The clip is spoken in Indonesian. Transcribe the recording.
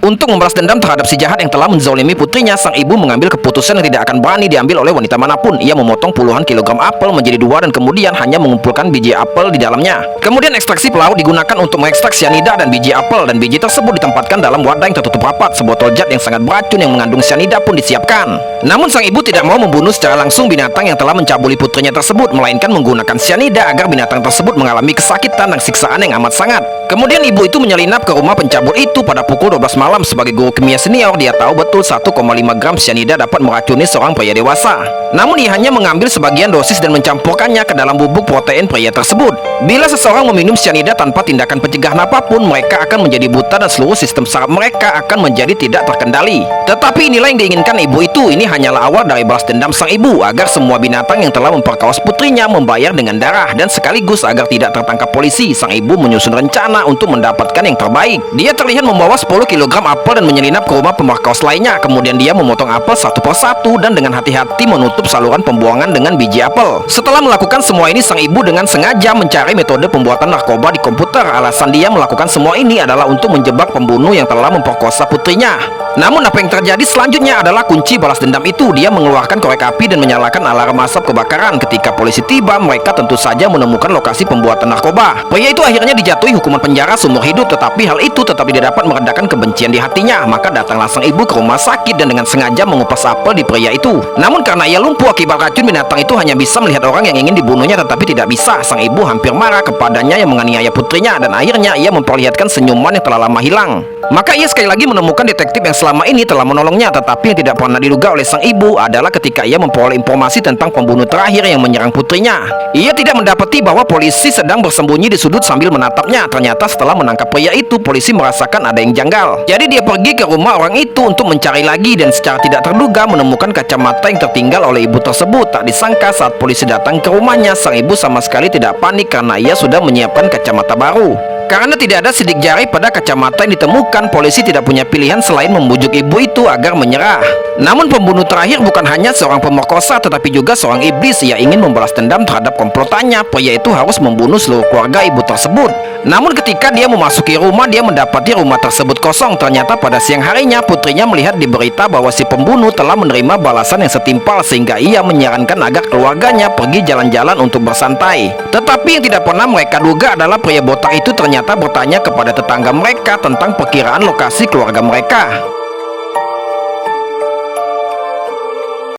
Untuk membalas dendam terhadap si jahat yang telah menzalimi putrinya, sang ibu mengambil keputusan yang tidak akan berani diambil oleh wanita manapun. Ia memotong puluhan kilogram apel menjadi dua dan kemudian hanya mengumpulkan biji apel di dalamnya. Kemudian ekstraksi pelaut digunakan untuk mengekstrak cyanida dan biji apel, dan biji tersebut ditempatkan dalam wadah yang tertutup rapat. Sebotol zat yang sangat beracun yang mengandung cyanida pun disiapkan. Namun sang ibu tidak mau membunuh secara langsung binatang yang telah mencabuli putrinya tersebut, melainkan menggunakan cyanida agar binatang tersebut mengalami kesakitan dan siksaan yang amat sangat. Kemudian ibu itu menyelinap ke rumah pencabul itu pada pukul 12 malam. Sebagai guru kimia senior, dia tahu betul 1,5 gram cyanida dapat meracuni seorang pria dewasa. Namun ia hanya mengambil sebagian dosis dan mencampurkannya ke dalam bubuk protein pria tersebut. Bila seseorang meminum cyanida tanpa tindakan pencegahan apapun, mereka akan menjadi buta dan seluruh sistem saraf mereka akan menjadi tidak terkendali. Tetapi inilah yang diinginkan ibu itu. Ini hanyalah awal dari balas dendam sang ibu agar semua binatang yang telah memperkaos putrinya membayar dengan darah, dan sekaligus agar tidak tertangkap polisi, sang ibu menyusun rencana untuk mendapatkan yang terbaik. Dia terlihat membawa 10 kg apel dan menyelinap ke rumah pemerkaos lainnya. Kemudian dia memotong apel satu persatu dan dengan hati-hati menutup saluran pembuangan dengan biji apel. Setelah melakukan semua ini, sang ibu dengan sengaja mencari metode pembuatan narkoba di komputer. Alasan dia melakukan semua ini adalah untuk menjebak pembunuh yang telah memperkosa putrinya. Namun apa yang terjadi selanjutnya adalah kunci balas dendam itu. Dia mengeluarkan korek api dan menyalakan alarm asap kebakaran. Ketika polisi tiba, mereka tentu saja menemukan lokasi pembuatan narkoba. Pria itu akhirnya dijatuhi hukuman penjara seumur hidup, tetapi hal itu tetap tidak dapat meredakan kebencian di hatinya. Maka datanglah sang ibu ke rumah sakit dan dengan sengaja mengupas apel di pria itu. Namun karena ia lumpuh akibat racun binatang itu, hanya bisa melihat orang yang ingin dibunuhnya tetapi tidak bisa. Sang ibu hampir marah kepadanya yang menganiaya putrinya, dan akhirnya ia memperlihatkan senyuman yang telah lama hilang. Maka ia sekali lagi menemukan detektif yang selama ini telah menolongnya. Tetapi yang tidak pernah diduga oleh sang ibu adalah ketika ia memperoleh informasi tentang pembunuh terakhir yang menyerang putrinya, ia tidak mendapati bahwa polisi sedang bersembunyi di sudut sambil menatapnya. Ternyata setelah menangkap pria itu, polisi merasakan ada yang janggal. Jadi dia pergi ke rumah orang itu untuk mencari lagi, dan secara tidak terduga menemukan kacamata yang tertinggal oleh ibu tersebut. Tak disangka saat polisi datang ke rumahnya, sang ibu sama sekali tidak panik karena ia sudah menyiapkan kacamata baru. Karena tidak ada sidik jari pada kacamata yang ditemukan, polisi tidak punya pilihan selain membujuk ibu itu agar menyerah. Namun pembunuh terakhir bukan hanya seorang pemerkosa tetapi juga seorang iblis. Ia ingin membalas dendam terhadap komplotannya. Pria itu harus membunuh seluruh keluarga ibu tersebut. Namun ketika dia memasuki rumah, dia mendapati rumah tersebut kosong. Ternyata pada siang harinya putrinya melihat di berita bahwa si pembunuh telah menerima balasan yang setimpal, sehingga ia menyarankan agar keluarganya pergi jalan-jalan untuk bersantai. Tetapi yang tidak pernah mereka duga adalah pria botak itu ternyata bertanya kepada tetangga mereka tentang perkiraan lokasi keluarga mereka.